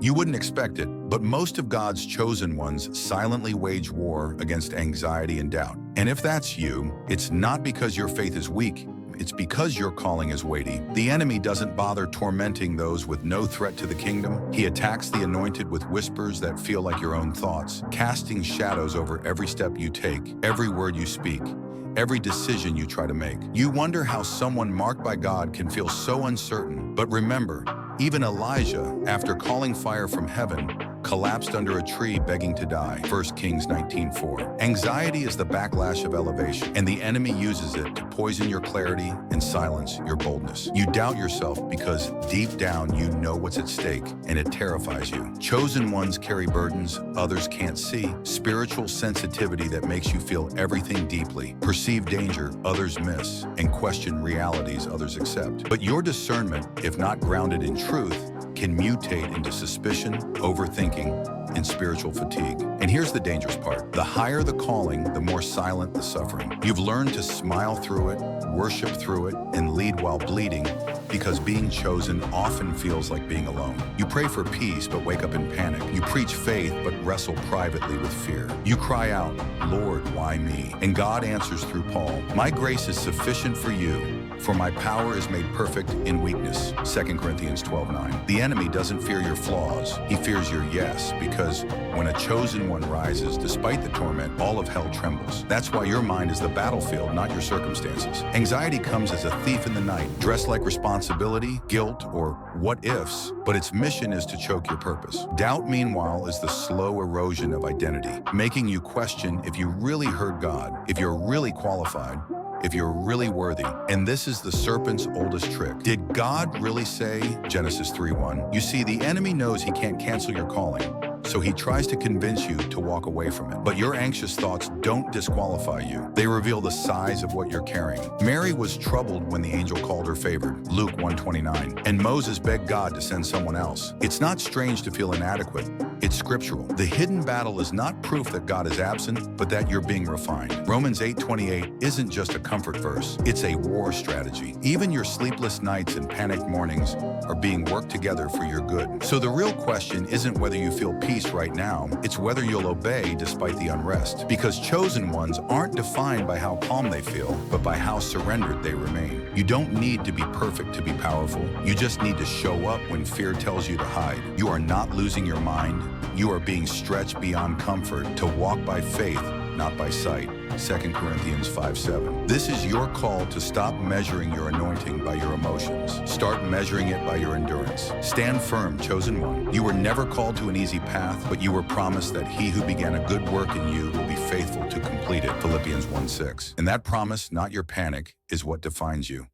You wouldn't expect it, but most of God's chosen ones silently wage war against anxiety and doubt. And if that's you, it's not because your faith is weak. It's because your calling is weighty. The enemy doesn't bother tormenting those with no threat to the kingdom. He attacks the anointed with whispers that feel like your own thoughts, casting shadows over every step you take, every word you speak, every decision you try to make. You wonder how someone marked by God can feel so uncertain. But remember, even Elijah, after calling fire from heaven, collapsed under a tree begging to die. 1 Kings 19:4. Anxiety is the backlash of elevation, and the enemy uses it to poison your clarity and silence your boldness. You doubt yourself because deep down you know what's at stake, and it terrifies you. Chosen ones carry burdens others can't see, spiritual sensitivity that makes you feel everything deeply, perceive danger others miss, and question realities others accept. But your discernment, if not grounded in truth, can mutate into suspicion, overthinking, and spiritual fatigue. And here's the dangerous part. The higher the calling, the more silent the suffering. You've learned to smile through it, worship through it, and lead while bleeding, because being chosen often feels like being alone. You pray for peace, but wake up in panic. You preach faith, but wrestle privately with fear. You cry out, "Lord, why me?" And God answers through Paul, "My grace is sufficient for you, for my power is made perfect in weakness." 2 Corinthians 12:9. The enemy doesn't fear your flaws. He fears your yes, because when a chosen one rises, despite the torment, all of hell trembles. That's why your mind is the battlefield, not your circumstances. Anxiety comes as a thief in the night, dressed like responsibility, guilt, or what-ifs, but its mission is to choke your purpose. Doubt, meanwhile, is the slow erosion of identity, making you question if you really heard God, if you're really qualified, if you're really worthy. And this is the serpent's oldest trick. Did God really say? Genesis 3:1. You see, the enemy knows he can't cancel your calling, so he tries to convince you to walk away from it. But your anxious thoughts don't disqualify you. They reveal the size of what you're carrying. Mary was troubled when the angel called her favored, Luke 1:29, and Moses begged God to send someone else. It's not strange to feel inadequate. It's scriptural. The hidden battle is not proof that God is absent, but that you're being refined. Romans 8:28 isn't just a comfort verse. It's a war strategy. Even your sleepless nights and panicked mornings are being worked together for your good. So the real question isn't whether you feel peace right now, it's whether you'll obey despite the unrest. Because chosen ones aren't defined by how calm they feel, but by how surrendered they remain. You don't need to be perfect to be powerful. You just need to show up when fear tells you to hide. You are not losing your mind. You are being stretched beyond comfort to walk by faith, not by sight. 2 Corinthians 5:7. This is your call to stop measuring your anointing by your emotions. Start measuring it by your endurance. Stand firm, chosen one. You were never called to an easy path, but you were promised that he who began a good work in you will be faithful to complete it. Philippians 1:6. And that promise, not your panic, is what defines you.